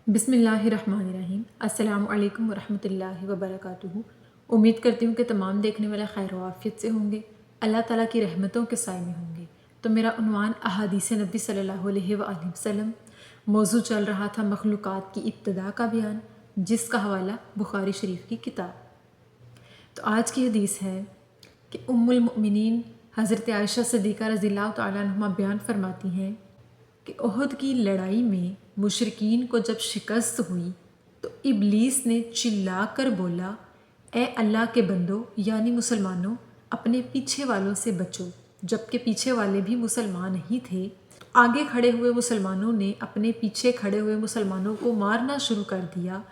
बिस्मिल्लाहिर्रहमानिर्रहीम। अस्सलाम वालेकुम वरहमतुल्लाहि वबरकातुहू। उम्मीद करती हूँ कि तमाम देखने वाले खैर आफ़ियत से होंगे, अल्लाह ताला की रहमतों के साए में होंगे। तो मेरा उन्वान अहादीस नबी सल्लल्लाहु अलैहि वसल्लम, मौजू चल रहा था मखलूक़ात की इब्तिदा का बयान, जिसका हवाला बुखारी शरीफ की किताब। तो आज की हदीस है कि उम्मुल मोमिनीन हज़रत आयशा सिद्दीक़ा रज़ियल्लाहु तआला अन्हा बयान फरमाती हैं कि उहद की लड़ाई में मुशरिकीन को जब शिकस्त हुई तो इब्लीस ने चिल्ला कर बोला, ए अल्लाह के बंदो यानी मुसलमानों, अपने पीछे वालों से बचो। जबकि पीछे वाले भी मुसलमान ही थे। तो आगे खड़े हुए मुसलमानों ने अपने पीछे खड़े हुए मुसलमानों को मारना शुरू कर दिया,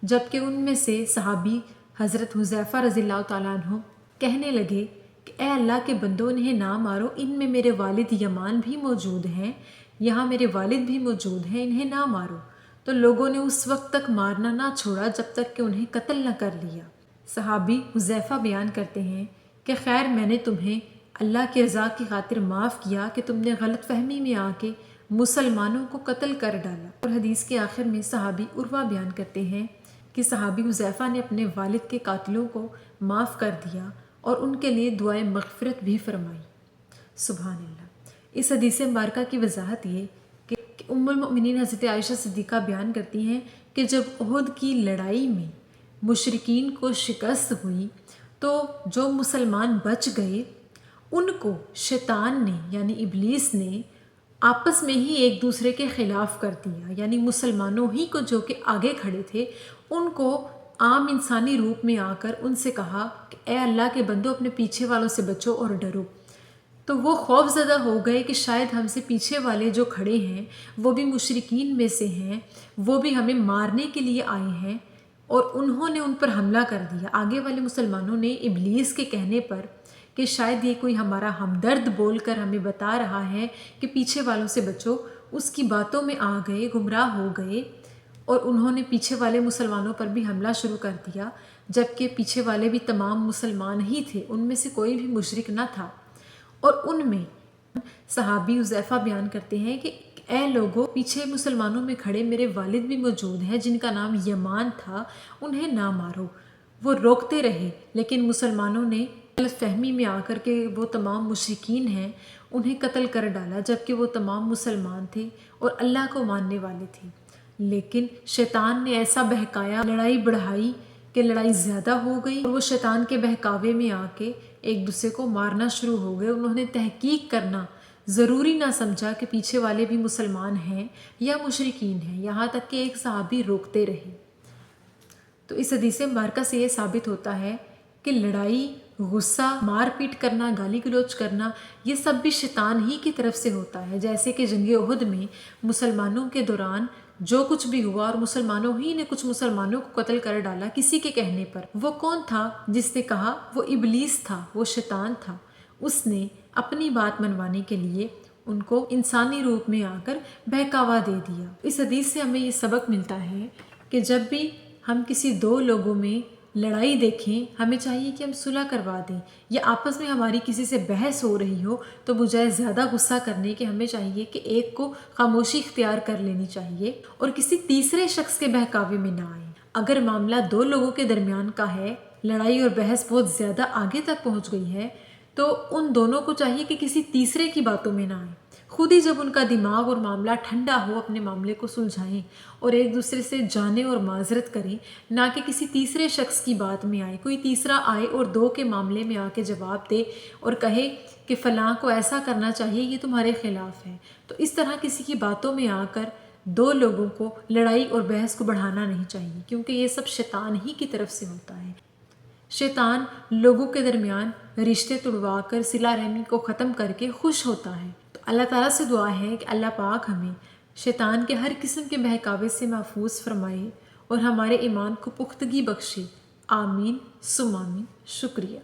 जबकि उनमें से सहाबी हज़रत हुज़ैफ़ा रज़ियल्लाहु तआला अन्हु कहने लगे कि ए अल्लाह के बंदो, इन्हें ना मारो, इनमें मेरे वालिद यमान भी मौजूद हैं, यहाँ मेरे वालिद भी मौजूद हैं, इन्हें ना मारो। तो लोगों ने उस वक्त तक मारना ना छोड़ा जब तक कि उन्हें कत्ल न कर लिया। सहाबी हुज़ैफ़ा बयान करते हैं कि खैर मैंने तुम्हें अल्लाह की रज़ा की खातिर माफ़ किया कि तुमने गलत फहमी में आके मुसलमानों को कत्ल कर डाला। और हदीस के आखिर में सहाबी उर्वा बयान करते हैं कि सहाबी हुज़ैफ़ा ने अपने वालिद के कातिलों को माफ़ कर दिया और उनके लिए दुआए मग़फ़िरत भी फरमाई। सुभान अल्लाह। इस हदीस मुबारका की वजाहत ये कि उम्मुल मोमिनीन हज़रत आयशा सिद्दीक़ा बयान करती हैं कि जब उहद की लड़ाई में मुशरिकीन को शिकस्त हुई तो जो मुसलमान बच गए उनको शैतान ने यानी इब्लीस ने आपस में ही एक दूसरे के ख़िलाफ़ कर दिया। यानी मुसलमानों ही को जो कि आगे खड़े थे उनको आम इंसानी रूप में आकर उनसे कहा कि ए अल्लाह के बंदो, अपने पीछे वालों से बचो और डरो। तो वो खौफज़दा हो गए कि शायद हमसे पीछे वाले जो खड़े हैं वो भी मुशरिकीन में से हैं, वो भी हमें मारने के लिए आए हैं, और उन्होंने उन पर हमला कर दिया। आगे वाले मुसलमानों ने इब्लीस के कहने पर कि शायद ये कोई हमारा हमदर्द बोलकर हमें बता रहा है कि पीछे वालों से बचो, उसकी बातों में आ गए, गुमराह हो गए और उन्होंने पीछे वाले मुसलमानों पर भी हमला शुरू कर दिया, जबकि पीछे वाले भी तमाम मुसलमान ही थे, उनमें से कोई भी मुशरिक न था। और उनमें सहाबी हुज़ैफ़ा बयान करते हैं कि ए लोगों, पीछे मुसलमानों में खड़े मेरे वालिद भी मौजूद हैं जिनका नाम यमान था, उन्हें ना मारो। वो रोकते रहे लेकिन मुसलमानों ने गलत फहमी में आकर के वो तमाम मुशरिकीन हैं उन्हें कत्ल कर डाला, जबकि वो तमाम मुसलमान थे और अल्लाह को मानने वाले थे। लेकिन शैतान ने ऐसा बहकाया, लड़ाई बढ़ाई कि लड़ाई ज़्यादा हो गई और वो शैतान के बहकावे में आके एक दूसरे को मारना शुरू हो गए। उन्होंने तहकीक करना ज़रूरी ना समझा कि पीछे वाले भी मुसलमान हैं या मुशरिकीन हैं, यहाँ तक कि एक सहाबी रोकते रहे। तो इस हदीस मुबारका से ये साबित होता है कि लड़ाई, गुस्सा, मारपीट करना, गाली गलौज करना, ये सब भी शैतान ही की तरफ से होता है। जैसे कि जंग उहद में मुसलमानों के दौरान जो कुछ भी हुआ और मुसलमानों ही ने कुछ मुसलमानों को कत्ल कर डाला किसी के कहने पर। वो कौन था जिसने कहा? वो इब्लीस था, वो शैतान था। उसने अपनी बात मनवाने के लिए उनको इंसानी रूप में आकर बहकावा दे दिया। इस हदीस से हमें ये सबक मिलता है कि जब भी हम किसी दो लोगों में लड़ाई देखें, हमें चाहिए कि हम सुलह करवा दें, या आपस में हमारी किसी से बहस हो रही हो तो बजाय ज़्यादा गुस्सा करने के हमें चाहिए कि एक को खामोशी इख्तियार कर लेनी चाहिए और किसी तीसरे शख्स के बहकावे में ना आए। अगर मामला दो लोगों के दरमियान का है, लड़ाई और बहस बहुत ज़्यादा आगे तक पहुँच गई है, तो उन दोनों को चाहिए कि किसी तीसरे की बातों में ना आए। खुद ही जब उनका दिमाग और मामला ठंडा हो, अपने मामले को सुलझाएं और एक दूसरे से जाने और माजरत करें, ना कि किसी तीसरे शख्स की बात में आए। कोई तीसरा आए और दो के मामले में आके जवाब दे और कहे कि फ़लाँ को ऐसा करना चाहिए, ये तुम्हारे ख़िलाफ़ है। तो इस तरह किसी की बातों में आकर दो लोगों को लड़ाई और बहस को बढ़ाना नहीं चाहिए, क्योंकि ये सब शैतान ही की तरफ से होता है। शैतान लोगों के दरमियान रिश्ते तुड़वा कर सिला रहमी को ख़त्म करके खुश होता है। तो अल्लाह ताला से दुआ है कि अल्लाह पाक हमें शैतान के हर किस्म के बहकावे से महफूज फरमाए और हमारे ईमान को पुख्तगी बख्शे। आमीन सुम आमीन। शुक्रिया।